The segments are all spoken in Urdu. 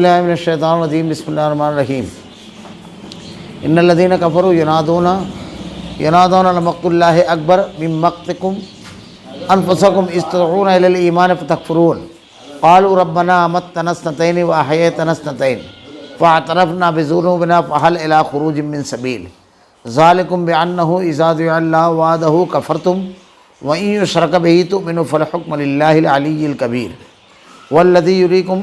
باللہ من الشیطان الرجیم بسم اللہ الرحمن الرحیم ان الذین کفروا ینادون لمقت اللہ اکبر من مقتکم انفسکم اذ تدعون الی الایمان فتکفرون قالوا ربنا امتنا اثنتین واحییتنا اثنتین فاعترفنا بذنوبنا فهل الی خروج من سبیل ذالکم بانہ اذا دعا اللہ وحدہ کفرتم وان یشرک بہ تؤمنوا فالحکم للہ العلی الکبیر والذی یریکم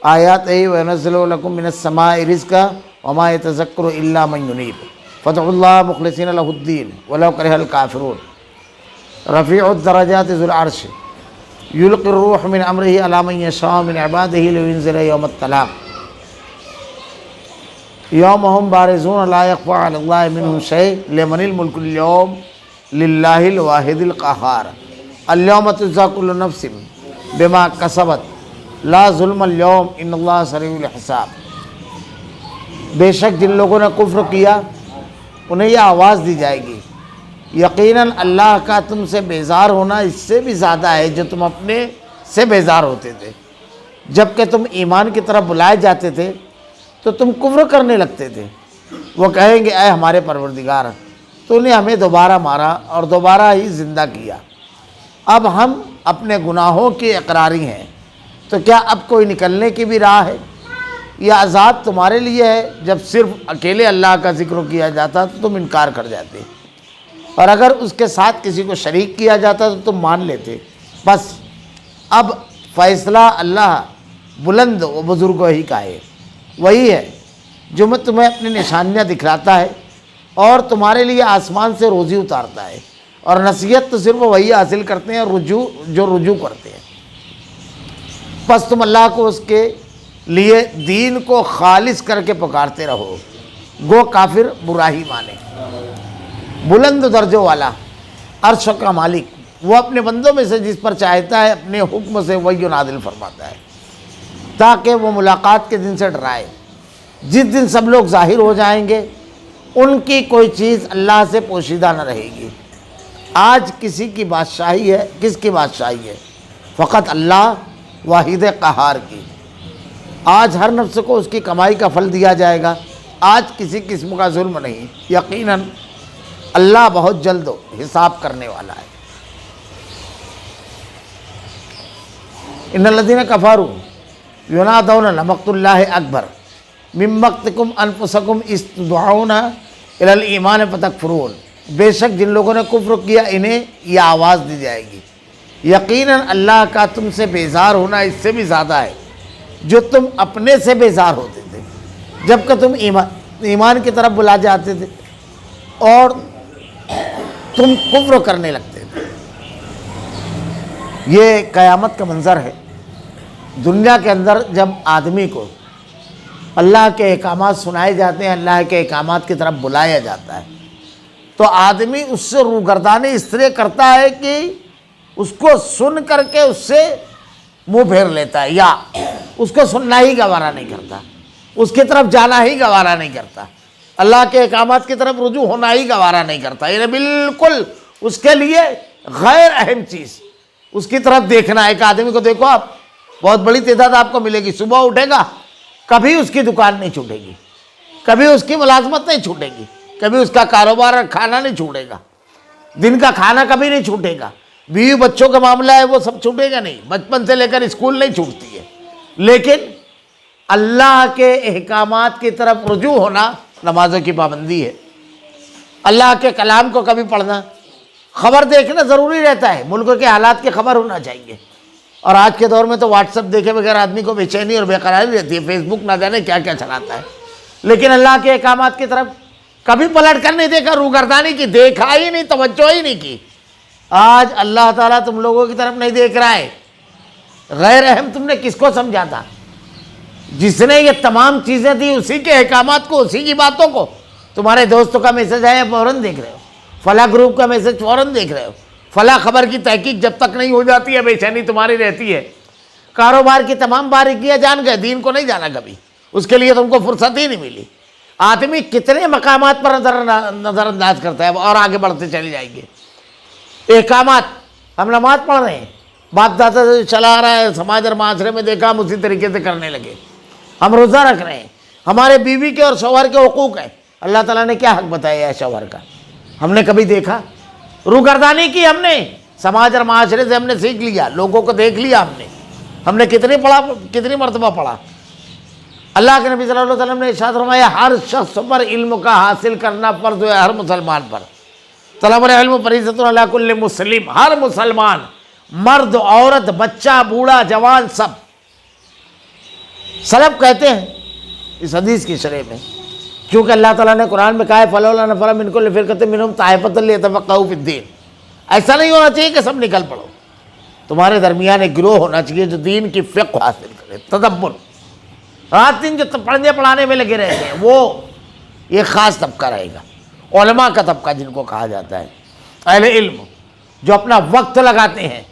آیاتہ وینزل لکم من السماء رزقا وما یتذکر الا من ینیب فادعوا اللہ مخلصین لہ الدین ولو کرہ الکافرون رفیع الدرجات ذو العرش یلقی الروح من امرہ علی من یشاء من عبادہ لینذر یوم الطلاق یوم ہم بارزون لا یخفی علی اللہ منہم شیء لمن الملک اليوم للہ الواحد القہار اليوم تجزی کل نفس بما کسبت لا ظلم اليوم ان اللہ سریع الحساب۔ بے شک جن لوگوں نے کفر کیا انہیں یہ آواز دی جائے گی یقیناً اللہ کا تم سے بیزار ہونا اس سے بھی زیادہ ہے جو تم اپنے سے بیزار ہوتے تھے۔ جب کہ تم ایمان کی طرف بلائے جاتے تھے تو تم کفر کرنے لگتے تھے۔ وہ کہیں گے اے ہمارے پروردگار تو نے ہمیں دوبارہ مارا اور دوبارہ ہی زندہ کیا، اب ہم اپنے گناہوں کے اقراری ہیں، تو کیا اب کوئی نکلنے کی بھی راہ ہے؟ یہ عذاب تمہارے لیے ہے۔ جب صرف اکیلے اللہ کا ذکر کیا جاتا تو تم انکار کر جاتے، اور اگر اس کے ساتھ کسی کو شریک کیا جاتا تو تم مان لیتے۔ بس اب فیصلہ اللہ بلند و بزرگوں ہی کا ہے، وہی ہے جو میں تمہیں اپنی نشانیاں دکھلاتا ہے اور تمہارے لیے آسمان سے روزی اتارتا ہے، اور نصیحت تو صرف وہی حاصل کرتے ہیں جو رجوع کرتے ہیں۔ بس تم اللہ کو اس کے لیے دین کو خالص کر کے پکارتے رہو، گو کافر برا ہی مانے۔ بلند درجوں والا عرش کا مالک وہ اپنے بندوں میں سے جس پر چاہتا ہے اپنے حکم سے وحی نازل فرماتا ہے تاکہ وہ ملاقات کے دن سے ڈرائے، جس دن سب لوگ ظاہر ہو جائیں گے، ان کی کوئی چیز اللہ سے پوشیدہ نہ رہے گی۔ آج کس کی بادشاہی ہے؟ فقط اللہ واحد قہار کی۔ آج ہر نفس کو اس کی کمائی کا پھل دیا جائے گا، آج کسی قسم کا ظلم نہیں، یقیناً اللہ بہت جلد حساب کرنے والا ہے۔ ان الذین کفروا ینادون لمقت اللہ اکبر من مقتکم انفسکم اذ تدعون الی الایمان فتکفرون۔ بے شک جن لوگوں نے کفر کیا انہیں یہ آواز دی جائے گی یقیناً اللہ کا تم سے بیزار ہونا اس سے بھی زیادہ ہے جو تم اپنے سے بیزار ہوتے تھے جب کہ تم ایمان کی طرف بلا جاتے تھے اور تم کفر کرنے لگتے تھے۔ یہ قیامت کا منظر ہے۔ دنیا کے اندر جب آدمی کو اللہ کے احکامات سنائے جاتے ہیں، اللہ کے احکامات کی طرف بلایا جاتا ہے، تو آدمی اس سے روگردانی اس طرح کرتا ہے کہ اس کو سن کر کے اس سے منہ پھیر لیتا ہے، یا اس کو سننا ہی گوارا نہیں کرتا، اس کی طرف جانا ہی گوارا نہیں کرتا، اللہ کے احکامات کی طرف رجوع ہونا ہی گوارا نہیں کرتا۔ یہ بالکل اس کے لیے غیر اہم چیز اس کی طرف دیکھنا۔ ایک آدمی کو دیکھو آپ، بہت بڑی تعداد آپ کو ملے گی، صبح اٹھے گا کبھی اس کی دکان نہیں چھوٹے گی، کبھی اس کی ملازمت نہیں چھوٹے گی، کبھی اس کا کاروبار اور کھانا نہیں چھوٹے گا، دن کا کھانا کبھی نہیں چھوٹے گا، بیوی بچوں کا معاملہ ہے وہ سب چھوٹے گا نہیں، بچپن سے لے کر اسکول نہیں چھوٹتی ہے، لیکن اللہ کے احکامات کی طرف رجوع ہونا نمازوں کی پابندی ہے، اللہ کے کلام کو کبھی پڑھنا، خبر دیکھنا ضروری رہتا ہے، ملک کے حالات کی خبر ہونا چاہیے، اور آج کے دور میں تو واٹس ایپ دیکھے بغیر آدمی کو بے چینی اور بے قراری رہتی ہے، فیس بک نہ جانے کیا کیا چلاتا ہے، لیکن اللہ کے احکامات کی طرف کبھی پلٹ کر نہیں دیکھا، روگردانی کی، دیکھا ہی نہیں، توجہ ہی نہیں کی۔ آج اللہ تعالیٰ تم لوگوں کی طرف نہیں دیکھ رہا ہے۔ غیر اہم تم نے کس کو سمجھا تھا؟ جس نے یہ تمام چیزیں دی اسی کے احکامات کو، اسی کی باتوں کو۔ تمہارے دوستوں کا میسج آیا فوراً دیکھ رہے ہو، فلاں گروپ کا میسج فوراً دیکھ رہے ہو، فلاں خبر کی تحقیق جب تک نہیں ہو جاتی ہے بے چینی تمہاری رہتی ہے۔ کاروبار کی تمام باریکیاں جان گئے، دین کو نہیں جانا کبھی، اس کے لیے تم کو فرصت ہی نہیں ملی۔ آدمی کتنے مقامات پر نظر انداز کرتا ہے اور آگے بڑھتے چلے جائیں گے۔ احکامات، ہم نماز پڑھ رہے ہیں، باپ دادا سے چلا آ رہا ہے، سماج اور معاشرے میں دیکھا ہم اسی طریقے سے کرنے لگے۔ ہم روزہ رکھ رہے ہیں، ہمارے بیوی کے اور شوہر کے حقوق ہیں، اللہ تعالیٰ نے کیا حق بتایا ہے شوہر کا؟ ہم نے کبھی دیکھا؟ روگردانی کی ہم نے، سماج اور معاشرے سے ہم نے سیکھ لیا، لوگوں کو دیکھ لیا ہم نے کتنی مرتبہ پڑھا۔ اللہ کے نبی صلی اللہ علیہ وسلم نے ارشاد فرمایا ہر شخص پر علم کا حاصل کرنا فرض ہے، ہر مسلمان پر۔ طلب العلم فریضۃ علی کل مسلم، ہر مسلمان، مرد، عورت، بچہ، بوڑھا، جوان، سب۔ سلف کہتے ہیں اس حدیث کی شرح میں، کیونکہ اللہ تعالیٰ نے قرآن میں کہا ہے فَلَوْلَا نَفَرَ مِنْ كُلِّ فِرْقَةٍ مِّنْهُمْ طَائِفَةٌ لِيَتَفَقَّهُوا فِي الدِّينِ۔ ایسا نہیں ہونا چاہیے کہ سب نکل پڑو، تمہارے درمیان ایک گروہ ہونا چاہیے جو دین کی فقہ حاصل کرے، تدبر، رات دن جو پڑھنے پڑھانے میں لگے رہتے ہیں، وہ یہ خاص طبقہ رہے گا، علماء کا طبقہ جن کو کہا جاتا ہے، اہل علم، جو اپنا وقت لگاتے ہیں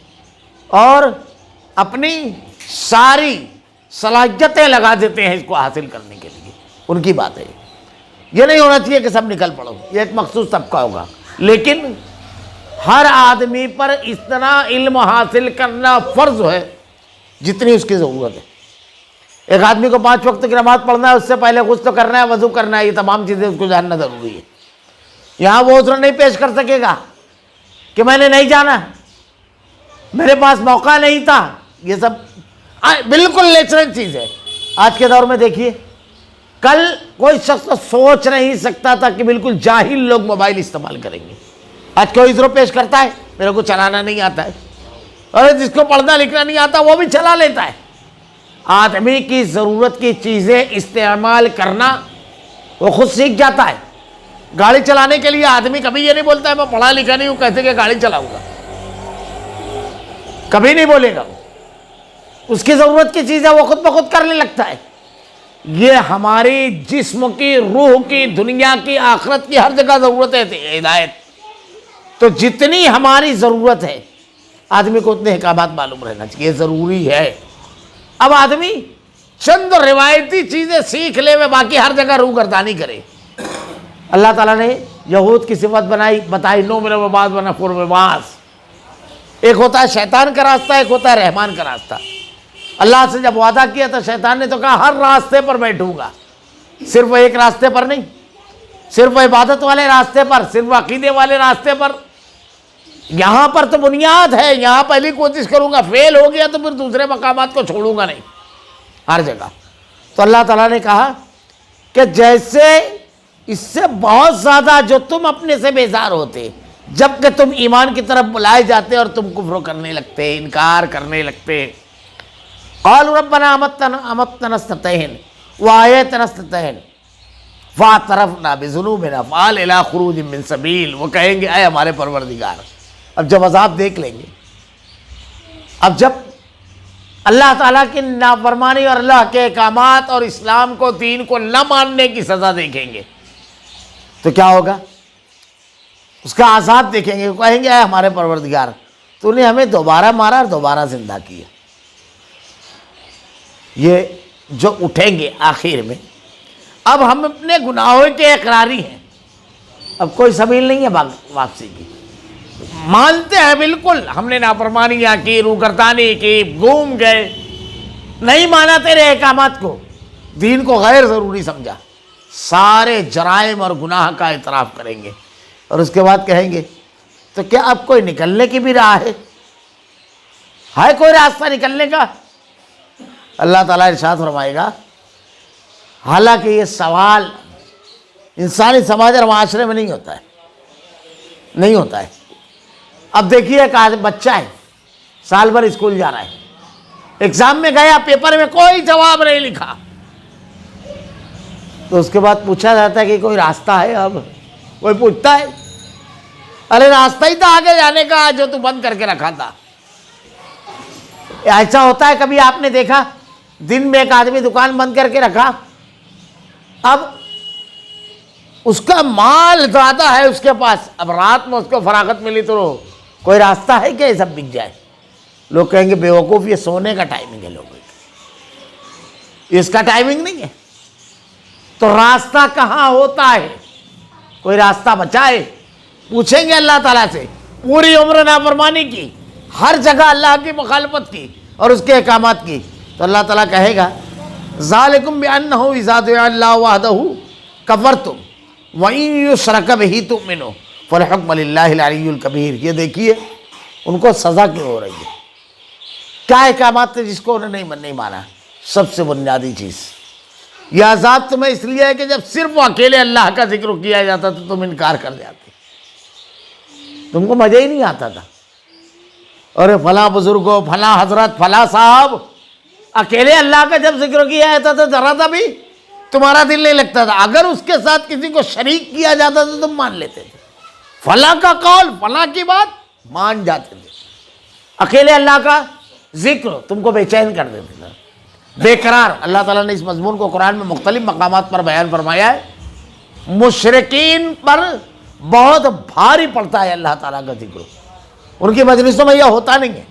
اور اپنی ساری صلاحیتیں لگا دیتے ہیں اس کو حاصل کرنے کے لیے، ان کی بات ہے۔ یہ نہیں ہونا چاہیے کہ سب نکل پڑو، یہ ایک مخصوص طبقہ ہوگا، لیکن ہر آدمی پر اتنا علم حاصل کرنا فرض ہے جتنی اس کی ضرورت ہے۔ ایک آدمی کو 5 وقت کی نماز پڑھنا ہے، اس سے پہلے غسل کرنا ہے، وضو کرنا ہے، یہ تمام چیزیں اس کو جاننا ضروری ہے۔ یہاں وہ عذر نہیں پیش کر سکے گا کہ میں نے نہیں جانا، میرے پاس موقع نہیں تھا، یہ سب بالکل نیچرل چیز ہے۔ آج کے دور میں دیکھیے، کل کوئی شخص سوچ نہیں سکتا تھا کہ بالکل جاہل لوگ موبائل استعمال کریں گے۔ آج کوئی عذر پیش کرتا ہے میرے کو چلانا نہیں آتا ہے، اور جس کو پڑھنا لکھنا نہیں آتا وہ بھی چلا لیتا ہے۔ آدمی کی ضرورت کی چیزیں استعمال کرنا وہ خود سیکھ جاتا ہے۔ گاڑی چلانے کے لیے آدمی کبھی یہ نہیں بولتا ہے میں پڑھا لکھا نہیں ہوں کیسے کہ گاڑی چلاؤں گا، کبھی نہیں بولے گا۔ اس کی ضرورت کی چیزیں وہ خود بخود کرنے لگتا ہے۔ یہ ہماری جسم کی، روح کی، دنیا کی، آخرت کی، ہر جگہ ضرورت ہے ہدایت۔ تو جتنی ہماری ضرورت ہے آدمی کو اتنے احکامات معلوم رہنا چاہیے، یہ ضروری ہے۔ اب آدمی چند روایتی چیزیں سیکھ لے میں باقی ہر جگہ روگردانی کرے۔ اللہ تعالیٰ نے یہود کی صفت بتائی، نو من الوباس و نفر الوباس۔ ایک ہوتا ہے شیطان کا راستہ، ایک ہوتا ہے رحمان کا راستہ۔ اللہ سے جب وعدہ کیا تو شیطان نے تو کہا ہر راستے پر بیٹھوں گا، صرف ایک راستے پر نہیں، صرف عبادت والے راستے پر، صرف عقیدے والے راستے پر۔ یہاں پر تو بنیاد ہے، یہاں پہلی کوشش کروں گا، فیل ہو گیا تو پھر دوسرے مقامات کو چھوڑوں گا نہیں، ہر جگہ۔ تو اللہ تعالیٰ نے کہا کہ جیسے اس سے بہت زیادہ جو تم اپنے سے بیزار ہوتے جب کہ تم ایمان کی طرف بلائے جاتے اور تم کفر کرنے لگتے، انکار کرنے لگتے۔ قالوا ربنا امتنا اثنتين وآيتنا اثنتين فاعترفنا بذنوبنا فهل الى خروج من سبيل۔ وہ کہیں گے اے ہمارے پروردگار، اب جب عذاب دیکھ لیں گے، اب جب اللہ تعالیٰ کی نافرمانی اور اللہ کے احکامات اور اسلام کو، دین کو نہ ماننے کی سزا دیکھیں گے تو کیا ہوگا؟ اس کا عذاب دیکھیں گے، کہیں گے اے ہمارے پروردگار تو نے ہمیں دوبارہ مارا اور دوبارہ زندہ کیا۔ یہ جو اٹھیں گے آخر میں، اب ہم اپنے گناہوں کے اقراری ہیں، اب کوئی سبیل نہیں ہے واپسی کی، مانتے ہیں بالکل ہم نے نافرمانیاں کی، روگردانی کی، گھوم گئے، نہیں مانا تیرے احکامات کو، دین کو غیر ضروری سمجھا، سارے جرائم اور گناہ کا اعتراف کریں گے، اور اس کے بعد کہیں گے تو کیا اب کوئی نکلنے کی بھی راہ ہے کوئی راستہ نکلنے کا؟ اللہ تعالیٰ ارشاد فرمائے گا، حالانکہ یہ سوال انسانی سماج اور معاشرے میں نہیں ہوتا ہے۔ اب دیکھیے ایک بچہ ہے، سال بھر اسکول جا رہا ہے، ایگزام میں گیا، پیپر میں کوئی جواب نہیں لکھا، تو اس کے بعد پوچھا جاتا ہے کہ کوئی راستہ ہے؟ اب کوئی پوچھتا ہے؟ ارے راستہ ہی تھا آگے جانے کا جو تو بند کر کے رکھا تھا۔ ایسا ہوتا ہے کبھی آپ نے دیکھا دن میں ایک آدمی دکان بند کر کے رکھا، اب اس کا مال زیادہ ہے اس کے پاس، اب رات میں اس کو فراغت ملی تو کوئی راستہ ہے کہ یہ سب بک جائے؟ لوگ کہیں گے بیوقوف، یہ سونے کا ٹائمنگ ہے، لوگوں کا اس کا ٹائمنگ نہیں ہے۔ تو راستہ کہاں ہوتا ہے؟ کوئی راستہ بچائے؟ پوچھیں گے اللہ تعالیٰ سے، پوری عمر نافرمانی کی، ہر جگہ اللہ کی مخالفت کی اور اس کے احکامات کی، تو اللہ تعالیٰ کہے گا ذالکم بأنہ اذا دعا اللہ وحدہ کفرتم وإن یشرک بہ تؤمنوا فالحکم للہ العلی الکبیر. یہ دیکھیے ان کو سزا کیوں ہو رہی ہے. کیا احکامات تھے جس کو انہوں نے نہیں مانا؟ سب سے بنیادی چیز یہ عذاب تمہیں اس لیے ہے کہ جب صرف اکیلے اللہ کا ذکر کیا جاتا تو تم انکار کر جاتے. تم کو مزہ ہی نہیں آتا تھا. اور فلاں بزرگوں، فلاں حضرت، فلاں صاحب، اکیلے اللہ کا جب ذکر کیا جاتا تھا ذرا تھا بھی تمہارا دل نہیں لگتا تھا. اگر اس کے ساتھ کسی کو شریک کیا جاتا تھا تو تم مان لیتے تھے. فلاں کا قول، فلاں کی بات مان جاتے تھے. اکیلے اللہ کا ذکر تم کو بے چین کر دیتے تھے، بے قرار. اللہ تعالیٰ نے اس مضمون کو قرآن میں مختلف مقامات پر بیان فرمایا ہے. مشرکین پر بہت بھاری پڑتا ہے اللہ تعالیٰ کا ذکر. ان کی مجلسوں میں یہ ہوتا نہیں ہے.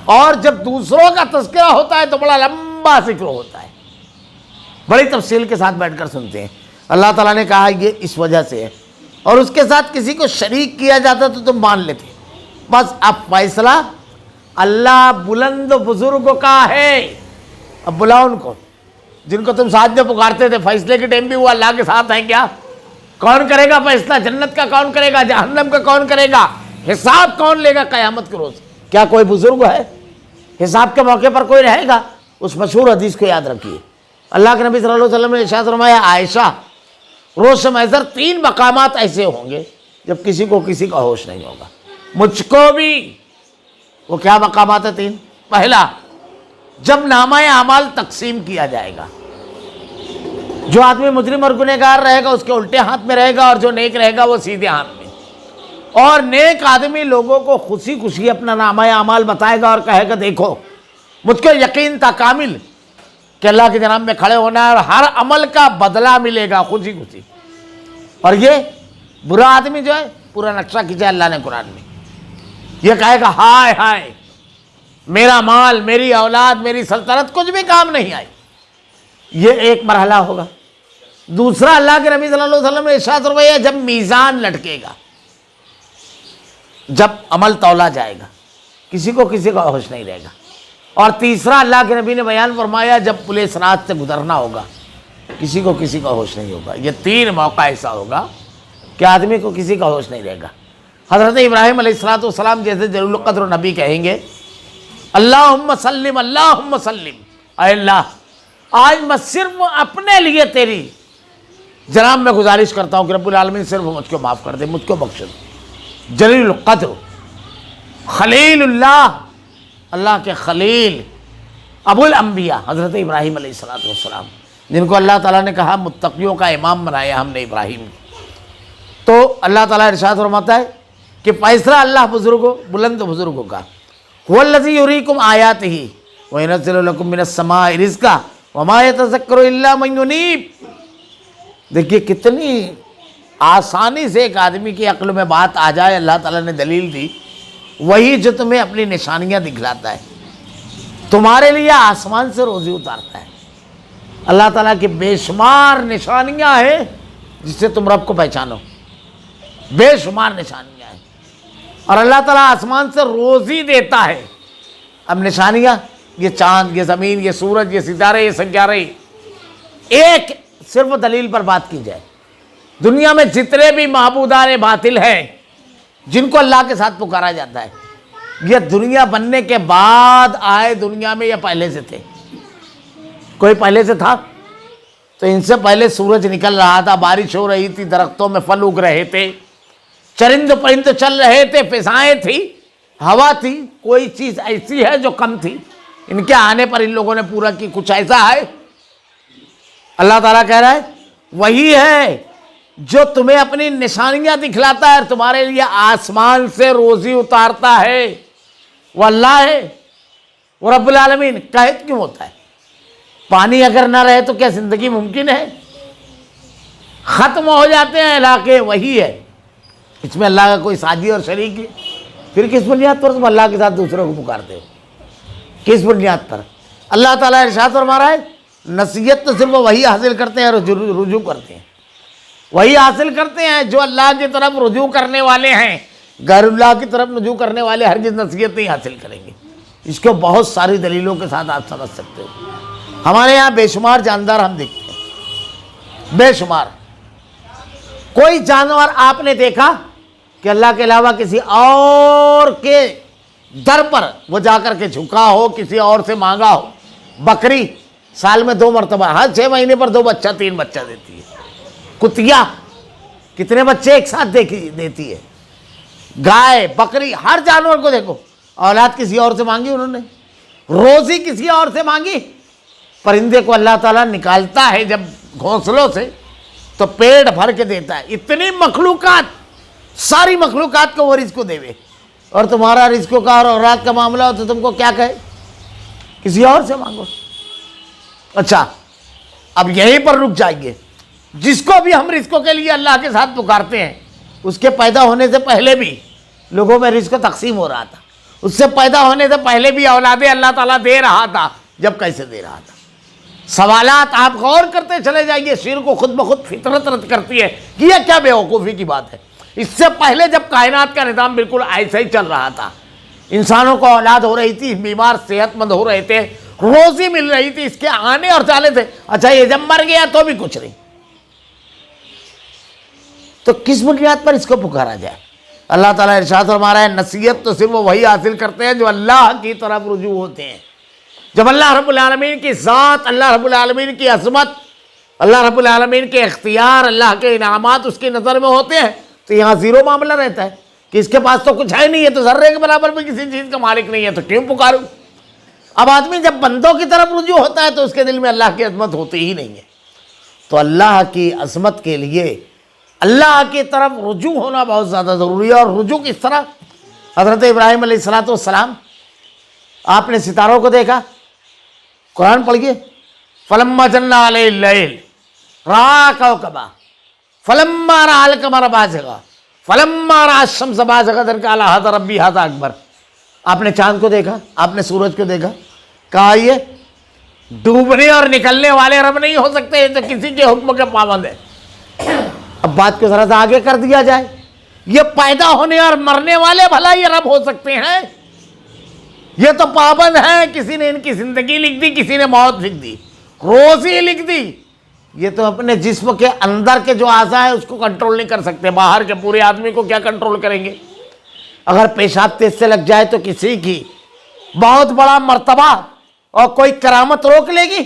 اور جب دوسروں کا تذکرہ ہوتا ہے تو بڑا لمبا ذکر ہوتا ہے، بڑی تفصیل کے ساتھ بیٹھ کر سنتے ہیں. اللہ تعالیٰ نے کہا یہ اس وجہ سے ہے. اور اس کے ساتھ کسی کو شریک کیا جاتا تو تم مان لیتے. بس اب فیصلہ اللہ بلند بزرگوں کا ہے. اب بلاؤ ان کو جن کو تم ساتھ میں پکارتے تھے. فیصلے کے ٹائم بھی وہ اللہ کے ساتھ ہیں کیا؟ کون کرے گا فیصلہ؟ جنت کا کون کرے گا؟ جہنم کا کون کرے گا؟ حساب کون لے گا قیامت کے روز؟ کیا کوئی بزرگ ہے؟ حساب کے موقع پر کوئی رہے گا؟ اس مشہور حدیث کو یاد رکھیے. اللہ کے نبی صلی اللہ علیہ وسلم نے ارشاد فرمایا، عائشہ روز محشر 3 مقامات ایسے ہوں گے جب کسی کا ہوش نہیں ہوگا. مجھ کو بھی. وہ کیا مقامات ہیں 3؟ پہلا، جب نامہ اعمال تقسیم کیا جائے گا، جو آدمی مجرم اور گنہگار رہے گا اس کے الٹے ہاتھ میں رہے گا، اور جو نیک رہے گا وہ سیدھے ہاتھ میں. اور نیک آدمی لوگوں کو خوشی خوشی اپنا نامہ اعمال بتائے گا اور کہے گا دیکھو مجھ کو یقین تھا کامل کہ اللہ کے جناب میں کھڑے ہونا ہے اور ہر عمل کا بدلہ ملے گا خوشی خوشی. اور یہ برا آدمی جو ہے پورا نقشہ کھینچا اللہ نے قرآن میں. یہ کہے گا ہائے ہائے میرا مال، میری اولاد، میری سلطنت کچھ بھی کام نہیں آئی. یہ ایک مرحلہ ہوگا. دوسرا، اللہ کے نبی صلی اللہ علیہ وسلم نے ارشاد فرمایا جب میزان لٹکے گا، جب عمل تولا جائے گا، کسی کا ہوش نہیں رہے گا. اور تیسرا، اللہ کے نبی نے بیان فرمایا جب پلے صراط سے گزرنا ہوگا، کسی کا ہوش نہیں ہوگا. یہ 3 موقع ایسا ہوگا کہ آدمی کو کسی کا ہوش نہیں رہے گا. حضرت ابراہیم علیہ السلام جیسے جلیل القدر نبی کہیں گے اللہم سلم اللہم سلم، اے اللہ آج میں صرف اپنے لیے تیری جناب میں گزارش کرتا ہوں کہ رب العالمین صرف مجھ کو معاف کر دے، مجھ کو بخش دے. جلیل القدر، خلیل اللہ، اللہ کے خلیل، ابو الانبیاء حضرت ابراہیم علیہ السلام، جن کو اللہ تعالیٰ نے کہا متقیوں کا امام بنایا ہم نے ابراہیم. تو اللہ تعالیٰ ارشاد فرماتا ہے کہ فیصلہ اللہ بزرگوں، بلند بزرگوں کا. هو الذی یریکم آیاتہ وینزل لکم من السماء رزقا وما یتذکر الا من ینیب. دیکھیے کتنی آسانی سے ایک آدمی کی عقل میں بات آ جائے. اللہ تعالیٰ نے دلیل دی، وہی جو تمہیں اپنی نشانیاں دکھلاتا ہے. تمہارے لیے آسمان سے روزی اتارتا ہے. اللہ تعالیٰ کی بے شمار نشانیاں ہیں جس سے تم رب کو پہچانو، بے شمار نشانیاں ہیں. اور اللہ تعالیٰ آسمان سے روزی دیتا ہے. اب نشانیاں، یہ چاند، یہ زمین، یہ سورج، یہ ستارے، یہ سیارے، ایک صرف دلیل پر بات کی جائے. دنیا میں جتنے بھی معبودان باطل ہیں جن کو اللہ کے ساتھ پکارا جاتا ہے، یہ دنیا بننے کے بعد آئے دنیا میں یا پہلے سے تھے؟ کوئی پہلے سے تھا؟ تو ان سے پہلے سورج نکل رہا تھا، بارش ہو رہی تھی، درختوں میں پھل اگ رہے تھے، چرند پرند چل رہے تھے، فضائیں تھی، ہوا تھی. کوئی چیز ایسی ہے جو کم تھی؟ ان کے آنے پر ان لوگوں نے پورا کی. کچھ ایسا ہے؟ اللہ تعالیٰ کہہ رہا ہے وہی ہے جو تمہیں اپنی نشانیاں دکھلاتا ہے اور تمہارے لیے آسمان سے روزی اتارتا ہے. وہ اللہ ہے، وہ رب العالمین. قحط کیوں ہوتا ہے؟ پانی اگر نہ رہے تو کیا زندگی ممکن ہے؟ ختم ہو جاتے ہیں علاقے. وہی ہے. اس میں اللہ کا کوئی ساجی اور شریک ہے؟ پھر کس بنیاد پر تم اللہ کے ساتھ دوسروں کو پکارتے ہو؟ کس بنیاد پر؟ اللہ تعالیٰ ارشاد فرما رہا ہے نصیحت تو صرف وہی حاصل کرتے ہیں اور رجوع کرتے ہیں. وہی حاصل کرتے ہیں جو اللہ کی طرف رجوع کرنے والے ہیں. غیر اللہ کی طرف رجوع کرنے والے ہرگز نصیحت نہیں حاصل کریں گے. اس کو بہت ساری دلیلوں کے ساتھ آپ سمجھ سکتے ہو. ہمارے یہاں بے شمار جاندار ہم دیکھتے ہیں، بے شمار. کوئی جانور آپ نے دیکھا کہ اللہ کے علاوہ کسی اور کے در پر وہ جا کر کے جھکا ہو، کسی اور سے مانگا ہو؟ بکری سال میں 2 مرتبہ، ہر 6 مہینے پر 2 بچہ 3 بچہ دیتی ہے. کتیا کتنے بچے ایک ساتھ دیتی ہے. گائے، بکری، ہر جانور کو دیکھو، اولاد کسی اور سے مانگی انہوں نے، روزی کسی اور سے مانگی. پرندے کو اللہ تعالیٰ نکالتا ہے جب گھونسلوں سے تو پیٹ بھر کے دیتا ہے. اتنی مخلوقات، ساری مخلوقات کو وہ رزق کو دے، اور تمہارا رزق کا اور اولاد کا معاملہ ہو تو تم کو کیا کہے؟ کسی اور سے مانگو. اچھا اب یہیں پر رک جائیے. جس کو بھی ہم رزقوں کے لیے اللہ کے ساتھ پکارتے ہیں، اس کے پیدا ہونے سے پہلے بھی لوگوں میں رزق تقسیم ہو رہا تھا. اس سے پیدا ہونے سے پہلے بھی اولادیں اللہ تعالیٰ دے رہا تھا. جب کیسے دے رہا تھا؟ سوالات آپ غور کرتے چلے جائیے. شیر کو خود بخود فطرت رد کرتی ہے کہ یہ کیا بیوقوفی کی بات ہے. اس سے پہلے جب کائنات کا نظام بالکل ایسا ہی چل رہا تھا، انسانوں کو اولاد ہو رہی تھی، بیمار صحت مند ہو رہے تھے، روزی مل رہی تھی، اس کے آنے اور جانے تھے. اچھا یہ جب مر گیا تو بھی کچھ نہیں، تو کس بنیاد پر اس کو پکارا جائے؟ اللہ تعالیٰ ارشاد فرما رہا ہے نصیحت تو صرف وہی حاصل کرتے ہیں جو اللہ کی طرف رجوع ہوتے ہیں. جب اللہ رب العالمین کی ذات، اللہ رب العالمین کی عظمت، اللہ رب العالمین کے اختیار، اللہ کے انعامات اس کی نظر میں ہوتے ہیں تو یہاں زیرو معاملہ رہتا ہے کہ اس کے پاس تو کچھ ہے نہیں ہے، تو ذرے کے برابر بھی کسی چیز کا مالک نہیں ہے، تو کیوں پکاروں؟ اب آدمی جب بندوں کی طرف رجوع ہوتا ہے تو اس کے دل میں اللہ کی عظمت ہوتی ہی نہیں ہے. تو اللہ کی عظمت کے لیے اللہ کی طرف رجوع ہونا بہت زیادہ ضروری ہے. اور رجوع کس طرح؟ حضرت ابراہیم علیہ السلام، آپ نے ستاروں کو دیکھا، قرآن پڑھیے. فلما جن علیہ اللیل رأى کوكبا فلما رأى القمر بازغا فلما رأى الشمس بازغة قال هذا ربي هذا اکبر. آپ نے چاند کو دیکھا، آپ نے سورج کو دیکھا، کہا یہ ڈوبنے اور نکلنے والے رب نہیں ہو سکتے، یہ تو کسی کے حکم کے پابند ہے. اب بات کو ذرا سا آگے کر دیا جائے، یہ پیدا ہونے اور مرنے والے بھلا یہ رب ہو سکتے ہیں؟ یہ تو پابند ہیں. کسی نے ان کی زندگی لکھ دی، کسی نے موت لکھ دی، روزی لکھ دی. یہ تو اپنے جسم کے اندر کے جو اعضاء ہیں اس کو کنٹرول نہیں کر سکتے. باہر کے پورے آدمی کو کیا کنٹرول کریں گے؟ اگر پیشاب تیز سے لگ جائے تو کسی کی بہت بڑا مرتبہ اور کوئی کرامت روک لے گی،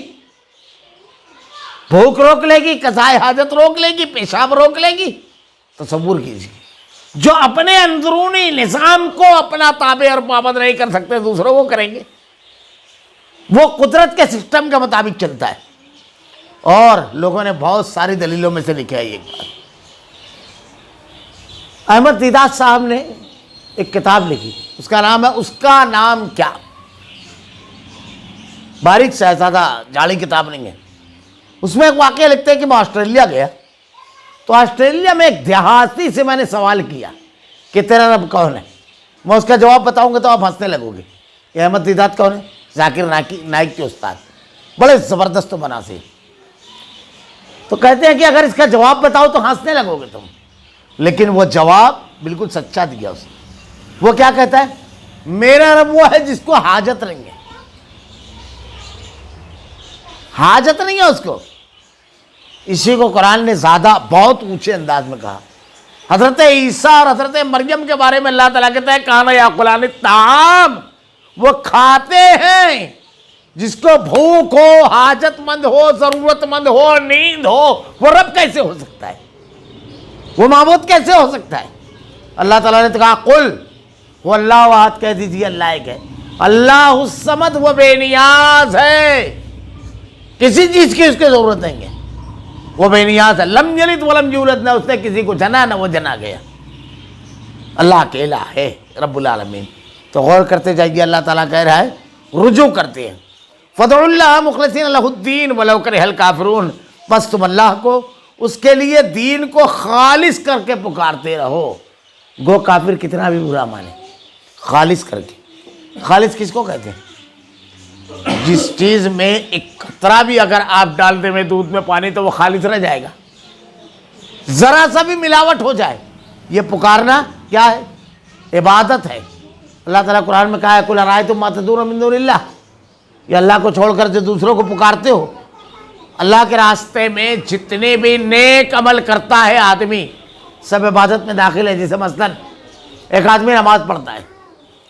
بھوک روک لے گی، قضاء حاجت روک لے گی، پیشاب روک لے گی. تصور کیجیے، جو اپنے اندرونی نظام کو اپنا تابع اور پابند نہیں کر سکتے دوسروں کو کریں گے. وہ قدرت کے سسٹم کے مطابق چلتا ہے. اور لوگوں نے بہت ساری دلیلوں میں سے لکھا ہے یہ بات. احمد دیدات صاحب نے ایک کتاب لکھی، اس کا نام ہے اس کا نام کیا. باریک شہزادہ جاڑی کتاب نہیں ہے. اس میں ایک واقعہ لکھتے ہیں کہ میں آسٹریلیا گیا تو آسٹریلیا میں ایک دیہاتی سے میں نے سوال کیا کہ تیرا رب کون ہے. میں اس کا جواب بتاؤں گا تو آپ ہنسنے لگو گے. کہ احمد دیدات کون ہے؟ ذاکر نائک کے استاد، بڑے زبردست بنا سے. تو کہتے ہیں کہ اگر اس کا جواب بتاؤ تو ہنسنے لگو گے تم. لیکن وہ جواب بالکل سچا دیا اس نے. وہ کیا کہتا ہے؟ میرا رب وہ ہے جس کو حاجت نہیں ہے. حاجت نہیں ہے اس کو. اسی کو قرآن نے زیادہ بہت اونچے انداز میں کہا. حضرت عیسیٰ اور حضرت مریم کے بارے میں اللہ تعالیٰ کہتا ہے کانا یاکلان الطعام، وہ کھاتے ہیں. جس کو بھوک ہو، حاجت مند ہو، ضرورت مند ہو، نیند ہو، وہ رب کیسے ہو سکتا ہے؟ وہ معبود کیسے ہو سکتا ہے؟ اللہ تعالیٰ نے تو کہا قل وہ اللہ احد، کہہ دیجیے اللہ ایک ہے. اللہ الصمد، وہ بے نیاز ہے، کسی چیز کی اس کی ضرورت نہیں ہے، وہ بے نیاز ہے. لم یلد ولم یولد، نہ اس نے کسی کو جنا نہ وہ جنا گیا. اللہ اکیلا ہے رب العالمین. تو غور کرتے جائیے، اللہ تعالیٰ کہہ رہا ہے رجوع کرتے ہیں. فدعوا اللہ مخلصین لہ الدین ولو کرہ الکافرون، بس تم اللہ کو اس کے لیے دین کو خالص کر کے پکارتے رہو. گو کافر کتنا بھی برا مانے، خالص کر کے. خالص کس کو کہتے ہیں؟ جس چیز میں ایک قطرہ بھی اگر آپ ڈال دیں میں دودھ میں پانی تو وہ خالص رہ جائے گا. ذرا سا بھی ملاوٹ ہو جائے، یہ پکارنا کیا ہے؟ عبادت ہے. اللہ تعالیٰ قرآن میں کہا ہے قل ارأیتم ما تدعون من دون اللہ، یہ اللہ کو چھوڑ کر جو دوسروں کو پکارتے ہو؟ اللہ کے راستے میں جتنے بھی نیک عمل کرتا ہے آدمی سب عبادت میں داخل ہے. جیسے مثلاً ایک آدمی نماز پڑھتا ہے،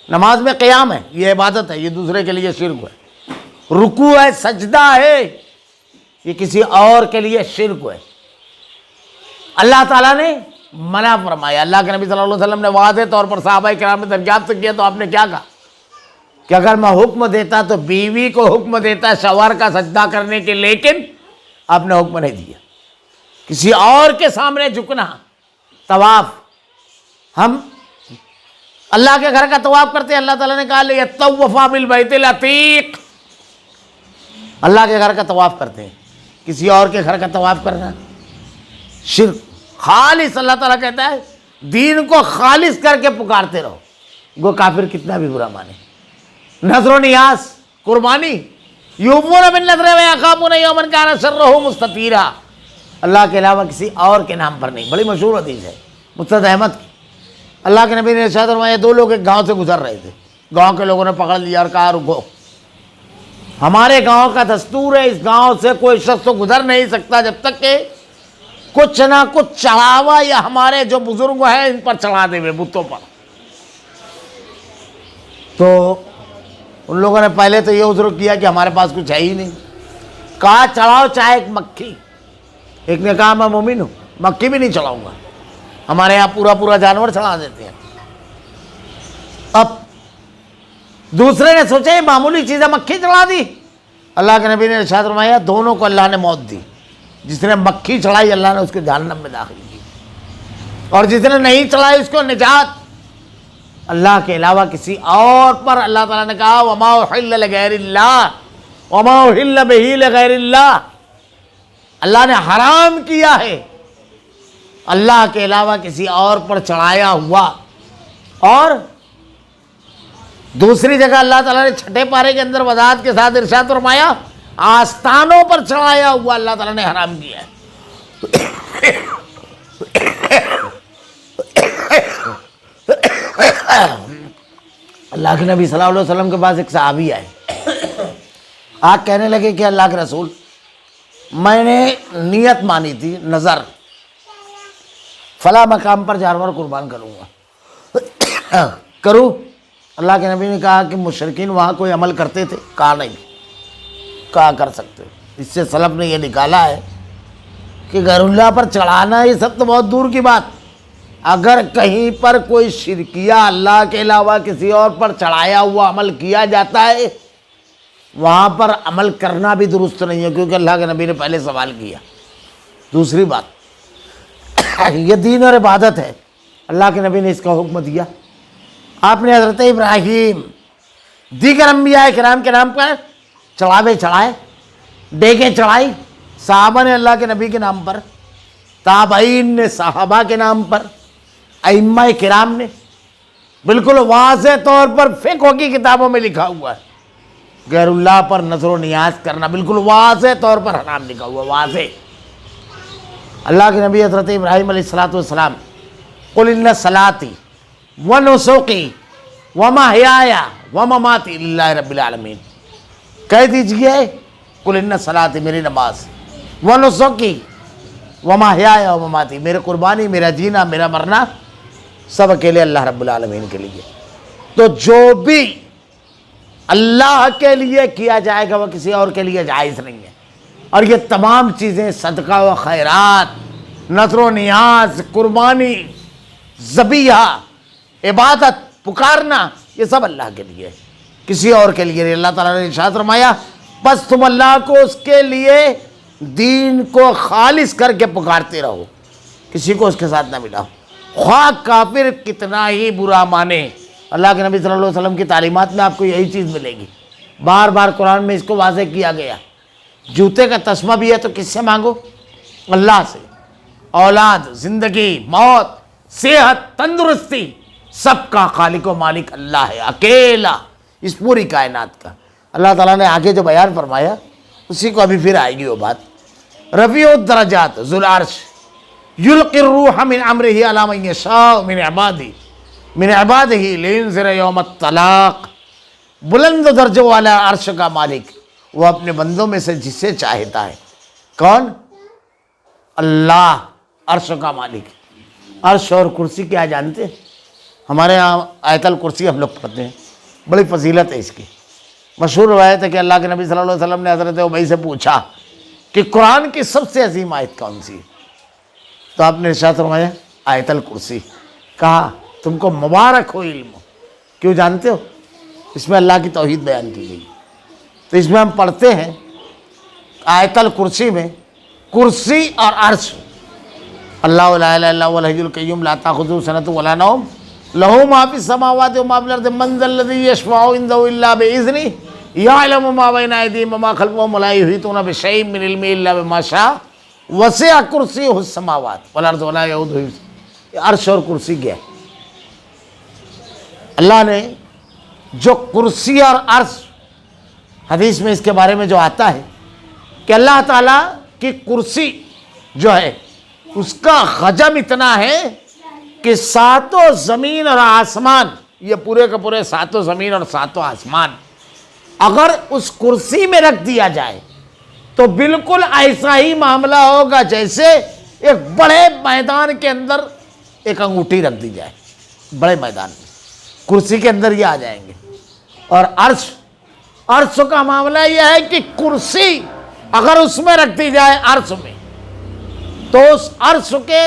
نماز میں قیام ہے، یہ عبادت ہے، یہ دوسرے کے لیے شرک ہے. رکوع ہے، سجدہ ہے، یہ کسی اور کے لیے شرک ہے. اللہ تعالیٰ نے منع فرمایا. اللہ کے نبی صلی اللہ علیہ وسلم نے واضح طور پر صحابہ کرام میں دریافت کیا تو آپ نے کیا کہا کہ اگر میں حکم دیتا تو بیوی کو حکم دیتا شوہر کا سجدہ کرنے کے، لیکن آپ نے حکم نہیں دیا. کسی اور کے سامنے جھکنا. طواف، ہم اللہ کے گھر کا طواف کرتے ہیں. اللہ تعالیٰ نے کہا لِيَطَّوَّفَ بِالْبَيْتِ الْعَتِيقِ، اللہ کے گھر کا طواف کرتے ہیں. کسی اور کے گھر کا طواف کرنا شرک. خالص اللہ تعالیٰ کہتا ہے دین کو خالص کر کے پکارتے رہو. گو کافر کتنا بھی برا مانے. نذر و نیاز، قربانی، یوفون بالنذر ویخافون یوما کان شرہ مستطیرا، اللہ کے علاوہ کسی اور کے نام پر نہیں. بڑی مشہور حدیث ہے مسند احمد کی. اللہ کے نبی نے ارشاد فرمایا دو لوگ ایک گاؤں سے گزر رہے تھے. گاؤں کے لوگوں نے پکڑ لیا اور کہا رکو، ہمارے گاؤں کا دستور ہے اس گاؤں سے کوئی شخص تو گزر نہیں سکتا جب تک کہ کچھ نہ کچھ چڑھاوا یا ہمارے جو بزرگ ہیں ان پر چڑھا دے ہوئے بتوں پر. تو ان لوگوں نے پہلے تو یہ عذر کیا کہ ہمارے پاس کچھ ہے ہی نہیں. کہا چڑھاؤ چاہے ایک مکھی. ایک نے کہا میں مومن ہوں، مکھی بھی نہیں چڑھاؤں گا، ہمارے یہاں پورا جانور چڑھا دیتے ہیں. اب دوسرے نے سوچا یہ معمولی چیز ہے، مکھی چڑھا دی. اللہ کے نبی نے ارشاد فرمایا دونوں کو اللہ نے موت دی. جس نے مکھی چڑھائی اللہ نے اس کو جہنم میں داخل کی، اور جس نے نہیں چڑھائی اس کو نجات. اللہ کے علاوہ کسی اور پر اللہ تعالیٰ نے کہا وما احل لغیر اللہ وما احل بہ لغیر اللہ، اللہ نے حرام کیا ہے اللہ کے علاوہ کسی اور پر چڑھایا ہوا. اور دوسری جگہ اللہ تعالیٰ نے چھٹے پارے کے اندر وضاحت کے ساتھ ارشاد فرمایا آستانوں پر چڑھایا ہوا اللہ تعالیٰ نے حرام کیا ہے. اللہ کے نبی صلی اللہ علیہ وسلم کے پاس ایک صحابی آئے. آپ کہنے لگے کہ اللہ کے رسول میں نے نیت مانی تھی، نظر فلاں مقام پر جانور قربان کروں گا، کروں؟ اللہ کے نبی نے کہا کہ مشرکین وہاں کوئی عمل کرتے تھے؟ کہا نہیں. کہا کر سکتے ہو. اس سے سلف نے یہ نکالا ہے کہ غیر اللہ پر چڑھانا یہ سب تو بہت دور کی بات. اگر کہیں پر کوئی شرکیہ اللہ کے علاوہ کسی اور پر چڑھایا ہوا عمل کیا جاتا ہے وہاں پر عمل کرنا بھی درست نہیں ہے، کیونکہ اللہ کے نبی نے پہلے سوال کیا. دوسری بات یہ دین اور عبادت ہے، اللہ کے نبی نے اس کا حکم دیا. آپ نے حضرت ابراہیم دیگر انبیاء کرام کے نام پر چڑھاوے چڑھائے، ڈیگیں چڑھائی. صحابہ نے اللہ کے نبی کے نام پر، تابعین نے صحابہ کے نام پر، ائمہ کرام نے. بالکل واضح طور پر فقہ کی کتابوں میں لکھا ہوا ہے غیر اللہ پر نظر و نیاز کرنا بالکل واضح طور پر حرام لکھا ہوا، واضح. اللہ کے نبی حضرت ابراہیم علیہ السلام قل ان صلاتی ونسکی ومحیای ومماتی للہ رب العالمین، کہہ دیجئے قل ان صلاتی میری نماز، ونسکی ومحیای ومماتی میرے قربانی، میرا جینا، میرا مرنا سب اکیلے اللہ رب العالمین کے لیے. تو جو بھی اللہ کے لیے کیا جائے گا وہ کسی اور کے لیے جائز نہیں ہے. اور یہ تمام چیزیں صدقہ و خیرات، نذر و نیاز، قربانی، ذبیحہ، عبادت، پکارنا، یہ سب اللہ کے لیے ہے، کسی اور کے لیے نہیں. اللہ تعالیٰ نے ارشاد فرمایا بس تم اللہ کو اس کے لیے دین کو خالص کر کے پکارتے رہو، کسی کو اس کے ساتھ نہ ملاؤ، خواہ کافر کتنا ہی برا مانے. اللہ کے نبی صلی اللہ علیہ وسلم کی تعلیمات میں آپ کو یہی چیز ملے گی. بار بار قرآن میں اس کو واضح کیا گیا. جوتے کا تسمہ بھی ہے تو کس سے مانگو؟ اللہ سے. اولاد، زندگی، موت، صحت، تندرستی، سب کا خالق و مالک اللہ ہے اکیلا، اس پوری کائنات کا. اللہ تعالیٰ نے آگے جو بیان فرمایا اسی کو ابھی پھر آئے گی وہ بات. رفیع الدرجات ذو العرش یلقی الروح من امرہ علی من یشاء من عبادہ لینذر یوم الطلاق. بلند درجے والا عرش کا مالک، وہ اپنے بندوں میں سے جسے چاہتا ہے. کون؟ اللہ عرش کا مالک. عرش اور کرسی کیا جانتے ہیں؟ ہمارے یہاں آیت الکرسی ہم لوگ پڑھتے ہیں، بڑی فضیلت ہے اس کی. مشہور روایت ہے کہ اللہ کے نبی صلی اللہ علیہ وسلم نے حضرت ابی سے پوچھا کہ قرآن کی سب سے عظیم آیت کون سی ہے؟ تو آپ نے ارشاد فرمایا آیت الکرسی. کہا تم کو مبارک ہو علم. کیوں جانتے ہو؟ اس میں اللہ کی توحید بیان کی گئی. تو اس میں ہم پڑھتے ہیں آیت الکرسی میں کرسی اور عرش. اللہ لا الہ الا هو الحی القیوم لا تأخذہ سنۃ ولا نوم لہ ما فی السماوات وما فی الارض من ذا الذی یشفع عنده الا باذنہ یعلم ما بین ایدیہم وما خلفہم ولا یحیطون بشیء من علمہ الا بما شاء وسع کرسیہ السماوات والارض ولا یؤودہ حفظہما. عرش اور کرسی کیا ہے؟ اللہ نے جو کرسی اور عرش، حدیث میں اس کے بارے میں جو آتا ہے کہ اللہ تعالیٰ کی کرسی جو ہے اس کا حجم اتنا ہے کہ ساتوں زمین اور آسمان، یہ پورے کا پورے ساتوں زمین اور ساتوں آسمان اگر اس کرسی میں رکھ دیا جائے تو بالکل ایسا ہی معاملہ ہوگا جیسے ایک بڑے میدان کے اندر ایک انگوٹھی رکھ دی جائے. بڑے میدان میں کرسی کے اندر یہ آ جائیں گے. اور عرش کا معاملہ یہ ہے کہ کرسی اگر اس میں رکھ دی جائے عرش میں تو اس عرش کے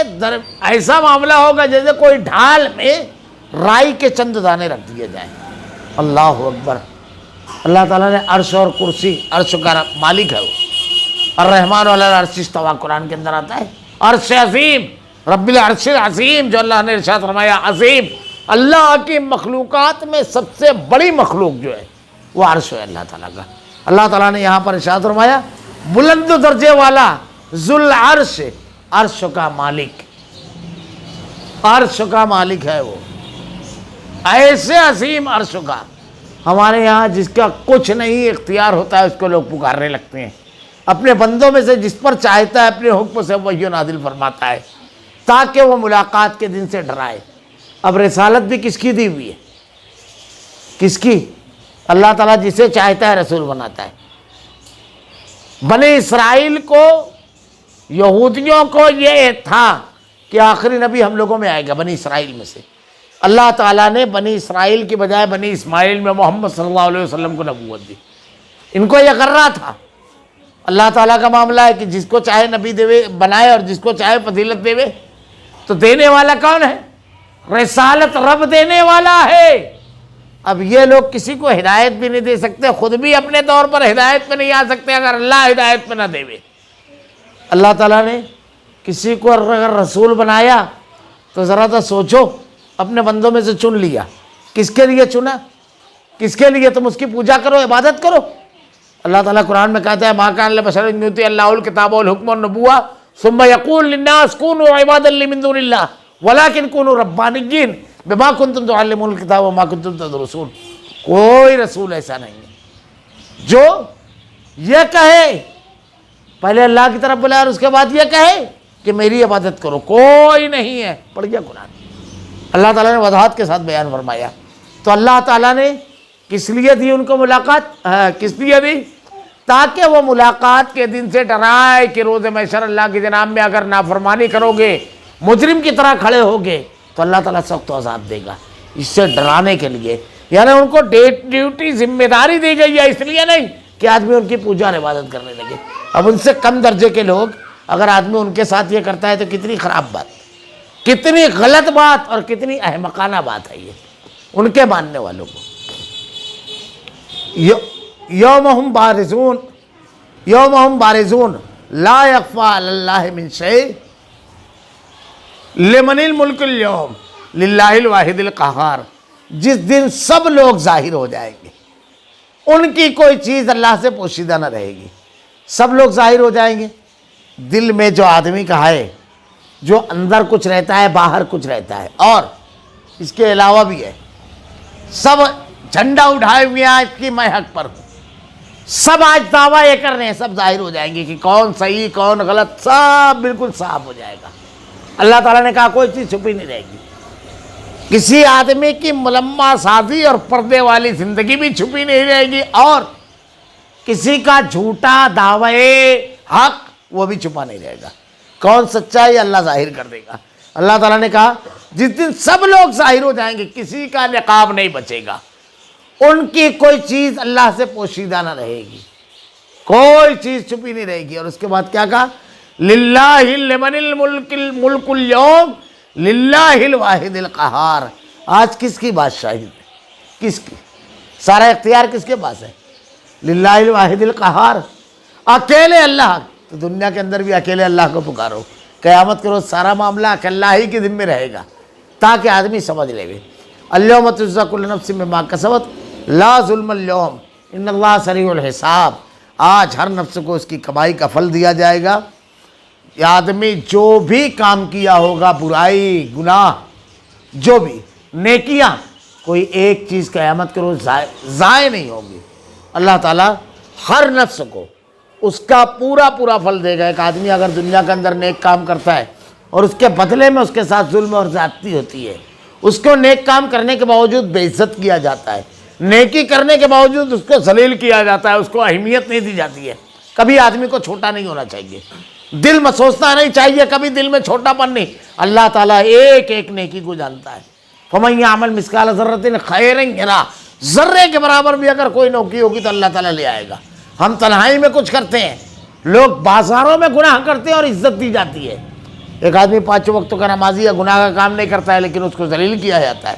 ایسا معاملہ ہوگا جیسے کوئی ڈھال میں رائی کے چند دانے رکھ دیے جائیں. اللہ اکبر. اللہ تعالیٰ نے عرش اور کرسی، عرش کا مالک ہے وہ. الرحمن علی العرش استویٰ قرآن کے اندر آتا ہے. عرش عظیم، رب العرش عظیم، جو اللہ نے ارشاد فرمایا عظیم. اللہ کی مخلوقات میں سب سے بڑی مخلوق جو ہے وہ عرش ہے اللہ تعالیٰ کا. اللہ تعالیٰ نے یہاں پر ارشاد فرمایا بلند درجے والا ذو العرش، عرش کا مالک. عرش کا مالک ہے وہ، ایسے عظیم عرش کا. ہمارے یہاں جس کا کچھ نہیں اختیار ہوتا ہے اس کو لوگ پکارنے لگتے ہیں. اپنے بندوں میں سے جس پر چاہتا ہے اپنے حکم سے وحی نازل فرماتا ہے تاکہ وہ ملاقات کے دن سے ڈرائے. اب رسالت بھی کس کی دی ہوئی ہے؟ کس کی؟ اللہ تعالیٰ جسے چاہتا ہے رسول بناتا ہے. بنی اسرائیل کو، یہودیوں کو یہ تھا کہ آخری نبی ہم لوگوں میں آئے گا بنی اسرائیل میں سے. اللہ تعالیٰ نے بنی اسرائیل کی بجائے بنی اسماعیل میں محمد صلی اللہ علیہ وسلم کو نبوت دی. ان کو یہ کر رہا تھا. اللہ تعالیٰ کا معاملہ ہے کہ جس کو چاہے نبی دے بنائے اور جس کو چاہے فضیلت دے. تو دینے والا کون ہے؟ رسالت رب دینے والا ہے. اب یہ لوگ کسی کو ہدایت بھی نہیں دے سکتے، خود بھی اپنے طور پر ہدایت پہ نہیں آ سکتے اگر اللہ ہدایت پہ نہ دے. اللہ تعالیٰ نے کسی کو اگر رسول بنایا تو ذرا تو سوچو، اپنے بندوں میں سے چن لیا. کس کے لیے چنا؟ کس کے لیے؟ تم اس کی پوجا کرو، عبادت کرو. اللہ تعالیٰ قرآن میں کہتا ہے ما کان لبشر ان یؤتی اللہ الکتاب والحکم والنبوۃ ثم یقول للناس کونوا عبادا لی من دون اللہ ولکن کونوا ربانیین بما کنتم تعلمون الکتاب وما کنتم تدرسون. کوئی رسول ایسا نہیں ہے جو یہ کہے پہلے اللہ کی طرف بلائے اور اس کے بعد یہ کہے کہ میری عبادت کرو. کوئی نہیں ہے. پڑھ گیا قرآن. اللہ تعالیٰ نے وضاحت کے ساتھ بیان فرمایا. تو اللہ تعالیٰ نے کس لیے دی ان کو ملاقات؟ کس لیے دی؟ تاکہ وہ ملاقات کے دن سے ڈرائے کہ روز محشر اللہ کی جناب میں اگر نافرمانی کرو گے، مجرم کی طرح کھڑے ہوگے تو اللہ تعالیٰ سخت عذاب دے گا. اس سے ڈرانے کے لیے، یعنی ان کو ڈیوٹی ذمہ داری دی گئی ہے. اس لیے نہیں کہ آدمی ان کی پوجا اور عبادت کرنے لگے. اب ان سے کم درجے کے لوگ اگر آدمی ان کے ساتھ یہ کرتا ہے تو کتنی خراب بات، کتنی غلط بات اور کتنی احمقانہ بات ہے یہ ان کے ماننے والوں کو. یوم ہم بارزون لا یخفی علی اللہ من شیء لمن الملک اليوم للہ الواحد القہار. جس دن سب لوگ ظاہر ہو جائیں گے، ان کی کوئی چیز اللہ سے پوشیدہ نہ رہے گی. سب لوگ ظاہر ہو جائیں گے. دل میں جو آدمی کا ہے، جو اندر کچھ رہتا ہے باہر کچھ رہتا ہے، اور اس کے علاوہ بھی ہے، سب جھنڈا اٹھائے ہوئے ہیں اس کی میں حق پر ہوں. سب آج دعویٰ یہ کر رہے ہیں، سب ظاہر ہو جائیں گے کہ کون صحیح کون غلط، سب بالکل صاف ہو جائے گا. اللہ تعالیٰ نے کہا کوئی چیز چھپی نہیں رہے گی. کسی آدمی کی ملمہ سازی اور پردے والی زندگی بھی چھپی نہیں رہے گی، اور کسی کا جھوٹا دعوی حق وہ بھی چھپا نہیں رہے گا۔ کون سچا ہے اللہ ظاہر کر دے گا۔ اللہ تعالیٰ نے کہا جس دن سب لوگ ظاہر ہو جائیں گے، کسی کا نقاب نہیں بچے گا، ان کی کوئی چیز اللہ سے پوشیدہ نہ رہے گی، کوئی چیز چھپی نہیں رہے گی۔ اور اس کے بعد کیا کہا؟ للہ لمن الملک اليوم للہ الواحد القہار۔ آج کس کی بادشاہی ہے؟ کس کی؟ سارا اختیار کس کے پاس ہے؟ للہ الواحد القہار، اکیلے اللہ۔ تو دنیا کے اندر بھی اکیلے اللہ کو پکارو، قیامت کے روز سارا معاملہ اللہ ہی کے ذمہ رہے گا، تاکہ آدمی سمجھ لے گے۔ الیوم تجزی کل نفس بما کسبت لا ظلم اليوم ان اللہ سریع الحساب۔ آج ہر نفس کو اس کی کمائی کا پھل دیا جائے گا۔ یہ آدمی جو بھی کام کیا ہوگا، برائی، گناہ، جو بھی نیکیاں، کوئی ایک چیز قیامت کے روز ضائع نہیں ہوگی۔ اللہ تعالیٰ ہر نفس کو اس کا پورا پھل دے گا۔ ایک آدمی اگر دنیا کے اندر نیک کام کرتا ہے اور اس کے بدلے میں اس کے ساتھ ظلم اور زیادتی ہوتی ہے، اس کو نیک کام کرنے کے باوجود بے عزت کیا جاتا ہے، نیکی کرنے کے باوجود اس کو ذلیل کیا جاتا ہے، اس کو اہمیت نہیں دی جاتی ہے۔ کبھی آدمی کو چھوٹا نہیں ہونا چاہیے، دل میں سوچنا نہیں چاہیے، کبھی دل میں چھوٹا پن نہیں۔ اللہ تعالیٰ ایک ایک نیکی کو جانتا ہے۔ فَمَن يَعْمَلْ مِثْقَالَ ذَرَّةٍ خَيْرًا يَرَهُ، ذرے کے برابر بھی اگر کوئی نیکی ہوگی تو اللہ تعالیٰ لے آئے گا۔ ہم تنہائی میں کچھ کرتے ہیں، لوگ بازاروں میں گناہ کرتے ہیں اور عزت دی جاتی ہے۔ ایک آدمی 5 وقتوں کا نمازی ہے، گناہ کا کام نہیں کرتا ہے، لیکن اس کو ذلیل کیا جاتا ہے۔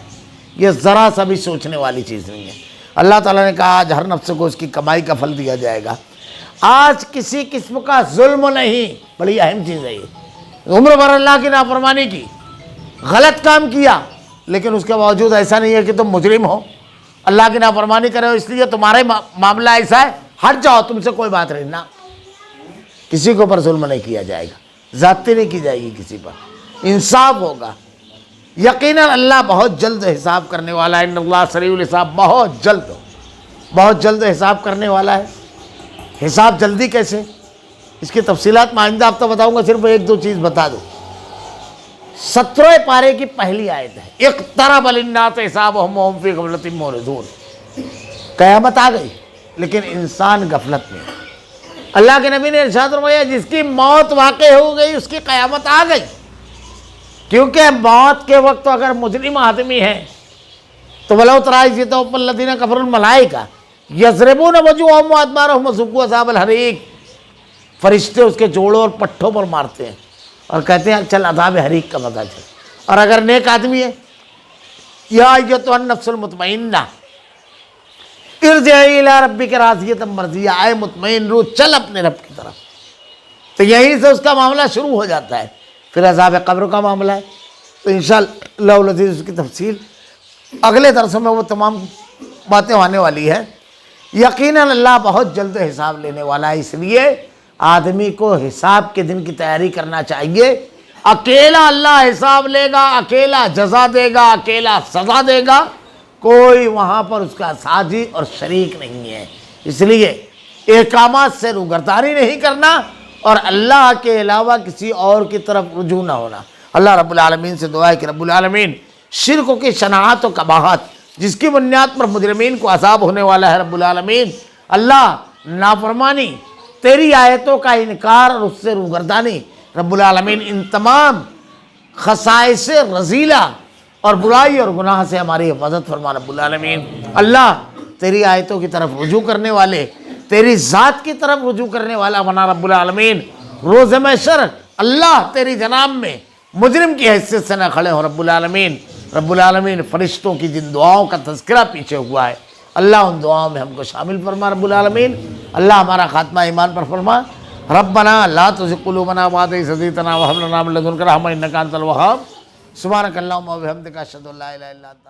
یہ ذرا سا بھی سوچنے والی چیز نہیں ہے۔ اللہ تعالیٰ نے کہا آج ہر نفس کو اس کی کمائی کا پھل دیا جائے گا۔ آج کسی قسم کا ظلم نہیں، بڑی اہم چیز ہے یہ۔ عمر بھر اللہ کی نافرمانی کی، غلط کام کیا، لیکن اس کے باوجود ایسا نہیں ہے کہ تم مجرم ہو، اللہ کی نافرمانی کرے ہو اس لیے تمہارے معاملہ ایسا ہے، ہٹ جاؤ، تم سے کوئی بات نہیں۔ نہ، کسی کے اوپر ظلم نہیں کیا جائے گا، زیادتی نہیں کی جائے گی کسی پر، انصاف ہوگا۔ یقیناً اللہ بہت جلد حساب کرنے والا ہے۔ ان اللہ سریع الحساب، بہت جلد حساب کرنے والا ہے۔ حساب جلدی کیسے؟ اس کی تفصیلات میں آئندہ ہفتہ بتاؤں گا، صرف 1-2 چیز بتا دوں۔ 17 پارے کی پہلی آیت ہے، اقترب للناس حسابهم وهم فی غفلۃ معرضون۔ قیامت آ گئی لیکن انسان غفلت میں ہے۔ اللہ کے نبی نے ارشاد فرمایا جس کی موت واقع ہو گئی اس کی قیامت آ گئی، کیونکہ موت کے وقت اگر مجرم آدمی ہے تو وَلَوْ تَرَىٰ إِذْ يَتَوَفَّى الَّذِينَ كَفَرُوا الْمَلَائِكَةُ يَضْرِبُونَ وُجُوهَهُمْ وَأَدْبَارَهُمْ وَذُوقُوا عَذَابَ الْحَرِيقِ۔ فرشتے اس کے جوڑوں اور پٹھوں پر مارتے ہیں اور کہتے ہیں چل عذاب حریق کا مزہ چل۔ اور اگر نیک آدمی ہے، یا ایتھا النفس المطمئنہ ارجعی الی ربک راضیۃ مرضیہ، اے مطمئن روح چل اپنے رب کی طرف۔ تو یہیں سے اس کا معاملہ شروع ہو جاتا ہے۔ پھر عذاب قبر کا معاملہ ہے، تو انشاءاللہ العزیز اس کی تفصیل اگلے درسوں میں وہ تمام باتیں آنے والی ہے۔ یقیناً اللہ بہت جلد حساب لینے والا ہے، اس لیے آدمی کو حساب کے دن کی تیاری کرنا چاہیے۔ اکیلا اللہ حساب لے گا، اکیلا جزا دے گا، اکیلا سزا دے گا، کوئی وہاں پر اس کا ساجی اور شریک نہیں ہے۔ اس لیے احکامات سے روگردانی نہیں کرنا اور اللہ کے علاوہ کسی اور کی طرف رجوع نہ ہونا۔ اللہ رب العالمین سے دعا ہے کہ رب العالمین شرک کی شناعت و قباحت جس کی بنیاد پر مجرمین کو عذاب ہونے والا ہے، رب العالمین اللہ نافرمانی، تیری آیتوں کا انکار اور اس سے روگردانی، رب العالمین ان تمام خصائص رذیلہ اور برائی اور گناہ سے ہماری حفاظت فرما رب العالمین۔ اللہ تیری آیتوں کی طرف رجوع کرنے والے، تیری ذات کی طرف رجوع کرنے والا بنا رب العالمین۔ روز محشر اللہ تیری جناب میں مجرم کی حیثیت سے نہ کھڑے ہو رب العالمین۔ رب العالمین فرشتوں کی جن دعاؤں کا تذکرہ پیچھے ہوا ہے، اللہ ان دعاؤں میں ہم کو شامل فرما رب العالمین۔ اللہ ہمارا خاتمہ ایمان پر فرما۔ ربنا لا تزغ قلوبنا بعد إذ هديتنا وهب لنا من لدنك رحمة إنك أنت الوهاب۔ سبحانك اللهم وبحمدك أشهد أن لا إله إلا أنت